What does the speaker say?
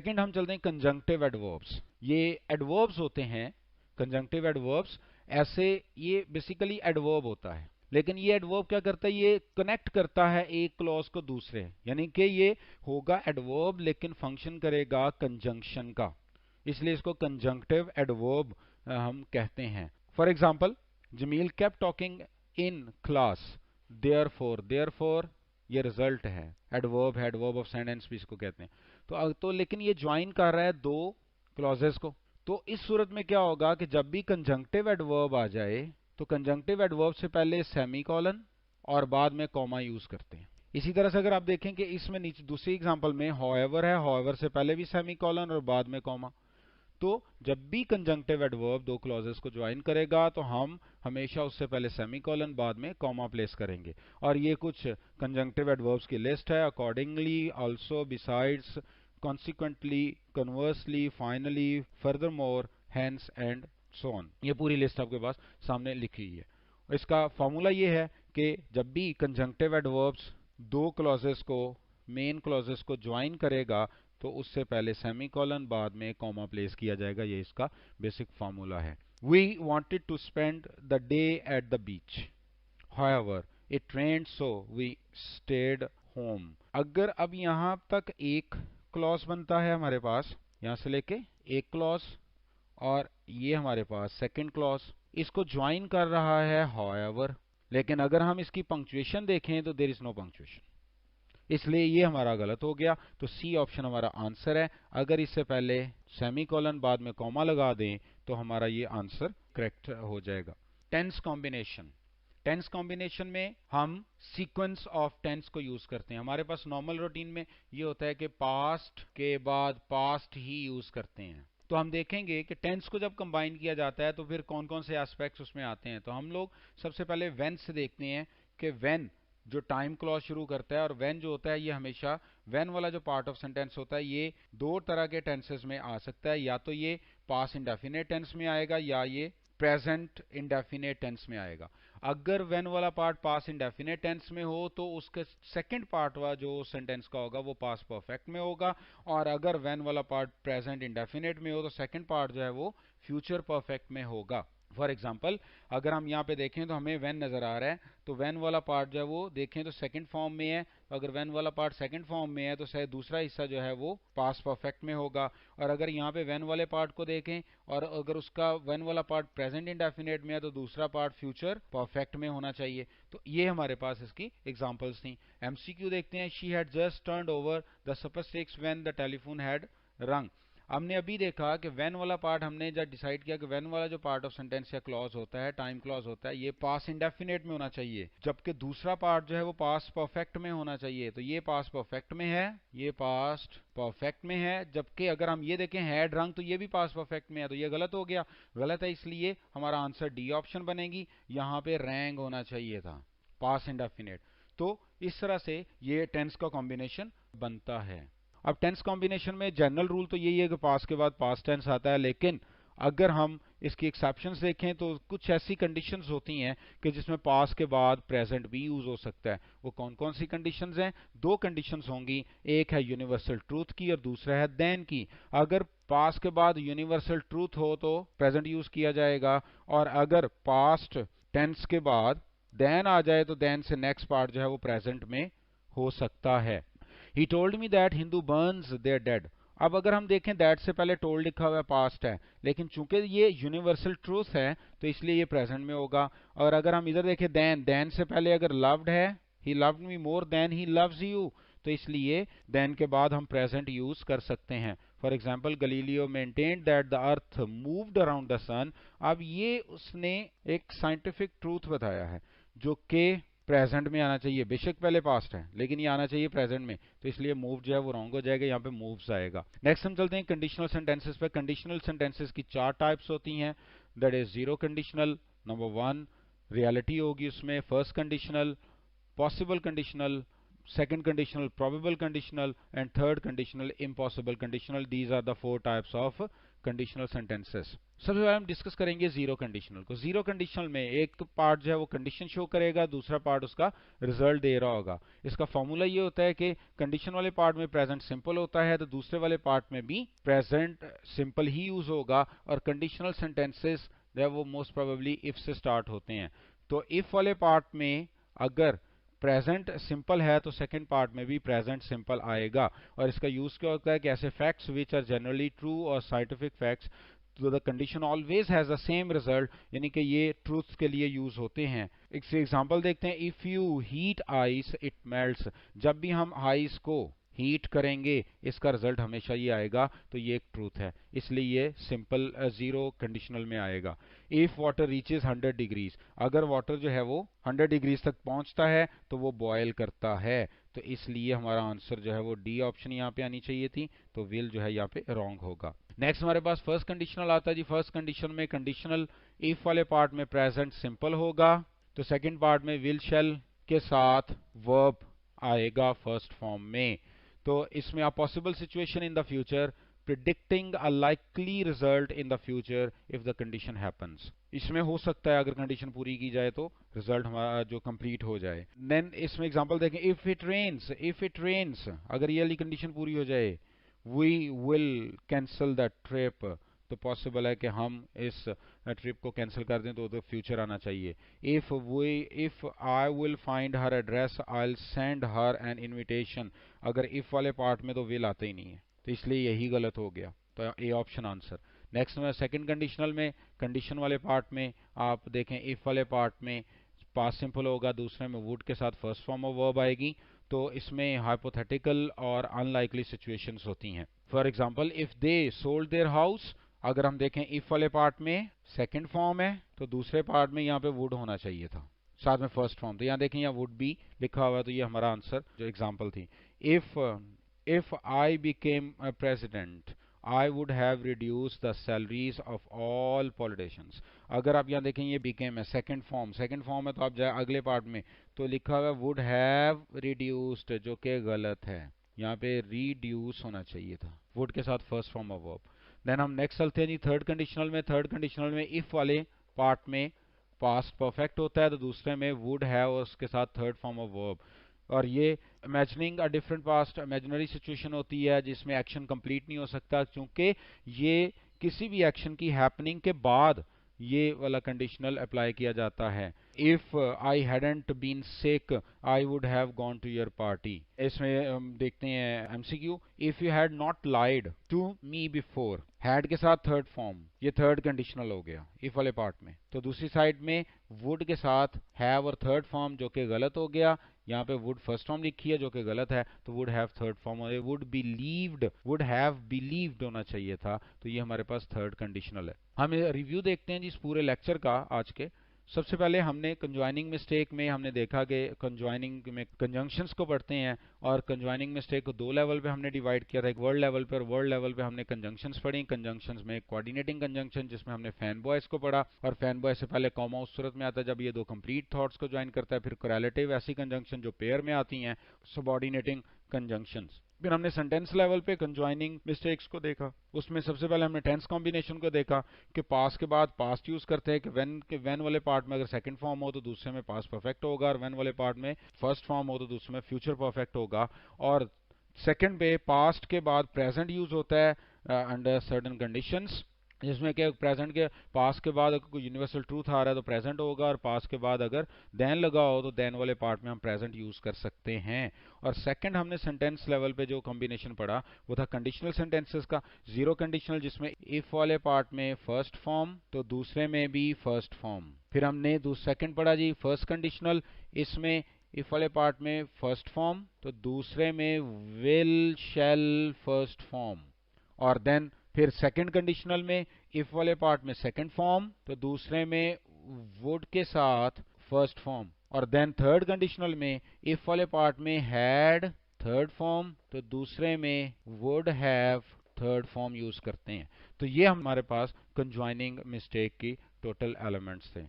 Second हम चलते हैं कंजंक्टिव एडवर्ब्स। ये एडवर्ब्स होते हैं, कंजंक्टिव एडवर्ब्स, ऐसे ये बेसिकली एडवर्ब होता है, लेकिन ये एडवर्ब क्या करता है, ये कनेक्ट करता है एक क्लॉज को दूसरे, यानी कि ये होगा एडवर्ब लेकिन फंक्शन करेगा कंजंक्शन का, इसलिए इसको कंजंक्टिव एडवर्ब हम कहते हैं। For example, Jameel kept talking in class, therefore ये रिजल्ट है, एडवर्ब है, एडवर्ब ऑफ सेंटेंस भी इसको कहते हैं। तो लेकिन ये ज्वाइन कर रहा है दो क्लॉजेस को, तो इस सूरत में क्या होगा कि जब भी कंजंक्टिव एडवर्ब आ जाए तो कंजंक्टिव एडवर्ब से पहले सेमीकोलन और बाद में कॉमा यूज करते हैं। इसी तरह से अगर आप देखें कि इसमें नीचे दूसरी एग्जांपल में हाउएवर है, हाउएवर से पहले भी सेमीकोलन और बाद में कॉमा। तो जब भी कंजंक्टिव एडवर्ब दो क्लॉजेस को ज्वाइन करेगा तो हम हमेशा उससे पहले सेमीकोलन बाद में कॉमा प्लेस करेंगे। और ये कुछ कंजंक्टिव एडवर्ब्स की लिस्ट है, accordingly, also, besides, consequently, conversely, finally, furthermore, hence and so on। ये पूरी लिस्ट आपके पास सामने लिखी हुई है। इसका फॉर्मूला ये है कि जब भी कंजंक्टिव एडवर्ब्स दो क्लॉजेस को, मेन क्लॉजेस को ज्वाइन करेगा तो उससे पहले सेमीकोलन बाद में कॉमा प्लेस किया जाएगा, ये इसका बेसिक फॉर्मूला है। We wanted to spend the day at the beach. However, it rained so we stayed home। अगर अब यहां तक एक क्लॉज बनता है हमारे पास, यहां से लेके एक क्लॉज, और ये हमारे पास सेकंड क्लॉज, इसको ज्वाइन कर रहा है however, लेकिन अगर हम इसकी पंक्चुएशन देखें तो देयर इज नो पंक्चुएशन, इसलिए ये हमारा गलत हो गया। तो सी ऑप्शन हमारा आंसर है। अगर इससे पहले सेमीकोलन बाद में कॉमा लगा दें तो हमारा ये आंसर करेक्ट हो जाएगा। टेंस कॉम्बिनेशन, टेंस कॉम्बिनेशन में हम सीक्वेंस ऑफ टेंस को यूज करते हैं। हमारे पास नॉर्मल रूटीन में ये होता है कि पास्ट के बाद पास्ट ही यूज करते हैं। तो हम देखेंगे कि टेंस को जब कंबाइन किया जाता है तो फिर कौन कौन से एस्पेक्ट्स उसमें आते हैं। तो हम लोग सबसे पहले व्हेन से देखते हैं कि व्हेन जो टाइम क्लॉज शुरू करता है, और व्हेन जो होता है ये हमेशा, व्हेन वाला जो पार्ट ऑफ सेंटेंस होता है ये दो तरह के टेंसेस में आ सकता है, या तो ये पास्ट इंडेफिनिट टेंस में आएगा या ये प्रेजेंट इंडेफिनिट टेंस में आएगा। अगर व्हेन वाला पार्ट पास्ट इंडेफिनिट टेंस में हो तो उसके सेकंड पार्ट वाला जो सेंटेंस का होगा वो पास्ट परफेक्ट में होगा, और अगर व्हेन वाला पार्ट प्रेजेंट इंडेफिनिट में हो तो सेकंड पार्ट जो है वो फ्यूचर परफेक्ट में होगा। फॉर एग्जाम्पल, अगर हम यहाँ पे देखें तो हमें व्हेन नजर आ रहा है, तो व्हेन वाला पार्ट जो है वो देखें तो सेकंड फॉर्म में है। अगर व्हेन वाला पार्ट सेकंड फॉर्म में है तो शायद दूसरा हिस्सा जो है वो पास्ट परफेक्ट में होगा। और अगर यहाँ पे व्हेन वाले पार्ट को देखें और अगर उसका व्हेन वाला पार्ट प्रेजेंट इंडेफिनिट में है तो दूसरा पार्ट फ्यूचर परफेक्ट में होना चाहिए। तो ये हमारे पास इसकी एग्जांपल्स थी। एमसीक्यू देखते हैं, she had just turned over the super sticks when the telephone had रंग। हमने अभी देखा कि व्हेन वाला पार्ट, हमने जब डिसाइड किया कि व्हेन वाला जो पार्ट ऑफ सेंटेंस या क्लॉज होता है, टाइम क्लॉज होता है, ये पास्ट इंडेफिनिट में होना चाहिए, जबकि दूसरा पार्ट जो है वो पास्ट परफेक्ट में होना चाहिए। तो ये पास्ट परफेक्ट में है, ये पास्ट परफेक्ट में है, जबकि अगर हम ये देखें हैड रंग तो ये भी पास्ट परफेक्ट में है, तो ये गलत हो गया। गलत है, इसलिए हमारा आंसर डी ऑप्शन बनेगी। यहाँ पे रैंग होना चाहिए था, पास्ट इंडेफिनिट। तो इस तरह से ये टेंस का कॉम्बिनेशन बनता है। अब टेंस कॉम्बिनेशन में जनरल रूल तो यही है कि पास्ट के बाद पास्ट टेंस आता है, लेकिन अगर हम इसकी एक्सेप्शंस देखें तो कुछ ऐसी कंडीशंस होती हैं कि जिसमें पास्ट के बाद प्रेजेंट भी यूज हो सकता है। वो कौन कौन सी कंडीशंस हैं? दो कंडीशंस होंगी, एक है यूनिवर्सल ट्रूथ की और दूसरा है देन की। अगर पास्ट के बाद यूनिवर्सल ट्रूथ हो तो प्रेजेंट यूज किया जाएगा, और अगर पास्ट टेंस के बाद देन आ जाए तो देन से नेक्स्ट पार्ट जो है वो प्रेजेंट में हो सकता है। He told me that Hindu burns their dead। अब अगर हम देखें दैट से पहले टोल्ड लिखा हुआ है, पास्ट है, लेकिन चूंकि ये यूनिवर्सल ट्रूथ है तो इसलिए ये प्रेजेंट में होगा। और अगर हम इधर देखें देन, देन से पहले अगर लव्ड है, he loved me more than he loves you, तो इसलिए देन के बाद हम प्रेजेंट यूज कर सकते हैं। For example, Galileo maintained that the earth moved around the sun. अब ये उसने एक साइंटिफिक ट्रूथ बताया है जो कि प्रेजेंट में आना चाहिए, बेशक पहले पास्ट है लेकिन ये आना चाहिए प्रेजेंट में, तो इसलिए मूव जो है वो रॉन्ग हो जाएगा, यहाँ पे मूव्स आएगा। नेक्स्ट हम चलते हैं कंडीशनल सेंटेंसेस पे। कंडीशनल सेंटेंसेस की चार टाइप्स होती हैं, that is zero conditional, number one, reality होगी उसमें, first conditional, possible conditional, second conditional probable conditional, and third conditional impossible conditional. These are the four types of conditional sentences. सबसे पहले हम discuss करेंगे जीरो कंडीशनल को. Zero conditional में एक part जो है वो कंडीशन शो करेगा, दूसरा पार्ट उसका रिजल्ट दे रहा होगा. इसका फॉर्मूला ये होता है कि कंडीशन वाले पार्ट में प्रेजेंट सिंपल होता है, तो दूसरे वाले पार्ट में भी प्रेजेंट सिंपल ही यूज होगा. और कंडीशनल सेंटेंसेस जो है वो मोस्ट प्रोबेबली इफ से स्टार्ट होते हैं. तो इफ वाले पार्ट में अगर प्रेजेंट सिंपल है तो सेकंड पार्ट में भी प्रेजेंट सिंपल आएगा. और इसका यूज क्या होता है कि ऐसे facts which are generally true और साइंटिफिक फैक्ट्स, तो the condition always has the same result, यानी कि ये ट्रूथ के लिए यूज होते हैं. एक एग्जांपल देखते हैं. If you heat ice it melts. जब भी हम आइस को हीट करेंगे इसका रिजल्ट हमेशा ये आएगा, तो ये एक ट्रूथ है, इसलिए ये सिंपल जीरो कंडीशनल में आएगा. इफ वाटर रीचेज 100 डिग्रीज, अगर वाटर जो है वो 100 डिग्रीज तक पहुंचता है तो वो बॉयल करता है, तो इसलिए हमारा आंसर जो है वो डी ऑप्शन यहाँ पे आनी चाहिए थी, तो विल जो है यहाँ पे रॉन्ग होगा. नेक्स्ट हमारे पास फर्स्ट कंडीशनल आता है जी. फर्स्ट कंडीशन में कंडीशनल इफ वाले पार्ट में प्रेजेंट सिंपल होगा, तो सेकंड पार्ट में विल शैल के साथ वर्ब आएगा फर्स्ट फॉर्म में. तो इसमें a possible situation in the future, predicting a likely result in the future if the condition happens. इसमें हो सकता है अगर कंडीशन पूरी की जाए तो रिजल्ट हमारा जो कंप्लीट हो जाए. देन इसमें एग्जांपल देखें. इफ इट रेन्स, अगर ये वाली कंडीशन पूरी हो जाए, we will cancel the trip, तो पॉसिबल है कि हम इस ट्रिप को कैंसिल कर दें, तो फ्यूचर आना चाहिए. If I will find her address I will send her N invitation, अगर इफ वाले पार्ट में तो विल आता ही नहीं है, तो इसलिए यही गलत हो गया, तो ए ऑप्शन आंसर. नेक्स्ट में सेकंड कंडीशनल में कंडीशन वाले पार्ट में आप देखें इफ वाले पार्ट में पास्ट सिंपल होगा, दूसरे में वुड के साथ फर्स्ट फॉर्म ऑफ वर्ब आएगी, तो इसमें हाइपोथेटिकल और अनलाइकली सिचुएशंस होती हैं. For example if they sold their house, अगर हम देखें इफ वाले पार्ट में सेकंड फॉर्म है तो दूसरे पार्ट में यहाँ पे वुड होना चाहिए था, साथ में फर्स्ट फॉर्म, तो यहाँ देखें यहाँ वुड भी लिखा हुआ है, तो ये हमारा आंसर जो एग्जांपल थी. If I became president I would have reduce the salaries of all politicians. अगर आप यहाँ देखें ये बिकेम है सेकंड फॉर्म है, तो आप जाए अगले पार्ट में तो लिखा हुआ वुड हैव रिड्यूस्ड, जो कि गलत है, यहाँ पे रिड्यूस होना चाहिए था वुड के साथ first form of verb. Then हम नेक्स्ट चलते हैं जी थर्ड कंडीशनल में. थर्ड कंडीशनल में इफ वाले पार्ट में पास्ट परफेक्ट होता है, तो दूसरे में वुड हैव और उसके साथ थर्ड फॉर्म ऑफ वर्ब. और ये imagining a different past imaginary situation होती है जिसमें एक्शन कंप्लीट नहीं हो सकता, क्योंकि ये किसी भी एक्शन की हैपनिंग के बाद ये वाला कंडीशनल अप्लाई किया जाता है. If I hadn't been sick I would have gone to your party. इसमें हम देखते हैं MCQ. If you had not lied to me before, had के साथ थर्ड फॉर्म, ये थर्ड कंडीशनल हो गया इफ वाले पार्ट में. तो दूसरी साइड में वुड के साथ हैव और थर्ड फॉर्म, जो कि गलत हो गया. यहाँ पे वुड फर्स्ट फॉर्म लिखी है जो कि गलत है, तो वुड हैव थर्ड फॉर्म और वुड हैव बिलीव्ड होना चाहिए था, तो ये हमारे पास थर्ड कंडीशनल है. हम रिव्यू देखते हैं जिस पूरे लेक्चर का आज के. सबसे पहले हमने कंजॉइनिंग मिस्टेक में हमने देखा कि कंजॉइनिंग में कंजंक्शंस को पढ़ते हैं, और कंजॉइनिंग मिस्टेक को दो लेवल पे हमने डिवाइड किया था, एक वर्ड लेवल पे और वर्ड लेवल पे हमने कंजंक्शंस पढ़ी. कंजंक्शंस में कोऑर्डिनेटिंग कंजंक्शन जिसमें हमने फैन बॉयज को पढ़ा, और फैन बॉय से पहले कॉमा उस सूरत में आता है जब ये दो कंप्लीट थॉट्स को ज्वाइन करता है. फिर कोरिलेटिव ऐसी कंजंक्शन जो पेयर में आती हैं, सबऑर्डिनेटिंग कंजंक्शंस. फिर हमने सेंटेंस लेवल पे कंजॉइनिंग मिस्टेक्स को देखा. उसमें सबसे पहले हमने टेंस कॉम्बिनेशन को देखा कि पास्ट के बाद पास्ट यूज करते हैं कि व्हेन वाले पार्ट में अगर सेकंड फॉर्म हो तो दूसरे में पास्ट परफेक्ट होगा, और व्हेन वाले पार्ट में फर्स्ट फॉर्म हो तो दूसरे में फ्यूचर परफेक्ट होगा. और सेकंड पे पास्ट के बाद प्रेजेंट यूज होता है अंडर सर्टेन कंडीशंस, जिसमें कि प्रेजेंट के पास्ट के बाद अगर कोई यूनिवर्सल ट्रूथ आ रहा है तो प्रेजेंट होगा, और पास्ट के बाद अगर देन लगा हो तो देन वाले पार्ट में हम प्रेजेंट यूज कर सकते हैं. और सेकंड हमने सेंटेंस लेवल पे जो कॉम्बिनेशन पढ़ा वो था कंडीशनल सेंटेंसेस का. जीरो कंडीशनल जिसमें इफ वाले पार्ट में फर्स्ट फॉर्म तो दूसरे में भी फर्स्ट फॉर्म. फिर हमने सेकंड पढ़ा जी फर्स्ट कंडीशनल, इसमें इफ वाले पार्ट में फर्स्ट फॉर्म तो दूसरे में विल शैल फर्स्ट फॉर्म. और देन फिर सेकंड कंडीशनल में इफ वाले पार्ट में सेकंड फॉर्म तो दूसरे में वुड के साथ फर्स्ट फॉर्म. और देन थर्ड कंडीशनल में इफ वाले पार्ट में हैड थर्ड फॉर्म तो दूसरे में would have third form use करते हैं. तो ये हमारे पास कंजॉइनिंग मिस्टेक की टोटल एलिमेंट्स थे.